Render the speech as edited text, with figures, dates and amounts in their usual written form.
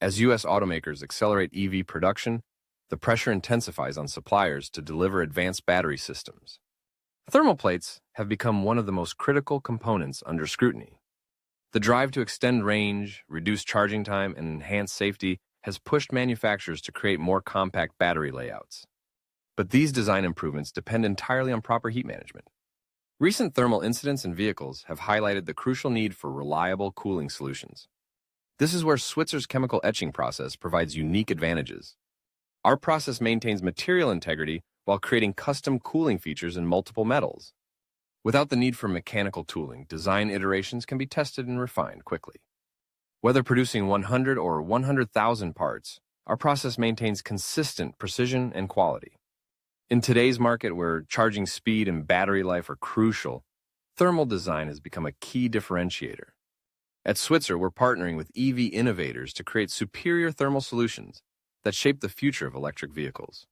As U.S. automakers accelerate EV production, the pressure intensifies on suppliers to deliver advanced battery systems. Thermal plates have become one of the most critical components under scrutiny. The drive to extend range, reduce charging time, and enhance safety has pushed manufacturers to create more compact battery layouts. But these design improvements depend entirely on proper heat management. Recent thermal incidents in vehicles have highlighted the crucial need for reliable cooling solutions. This is where Switzer's chemical etching process provides unique advantages. Our process maintains material integrity while creating custom cooling features in multiple metals. Without the need for mechanical tooling, design iterations can be tested and refined quickly. Whether producing 100 or 100,000 parts, our process maintains consistent precision and quality. In today's market, where charging speed and battery life are crucial, thermal design has become a key differentiator. At Switzer, we're partnering with EV innovators to create superior thermal solutions that shape the future of electric vehicles.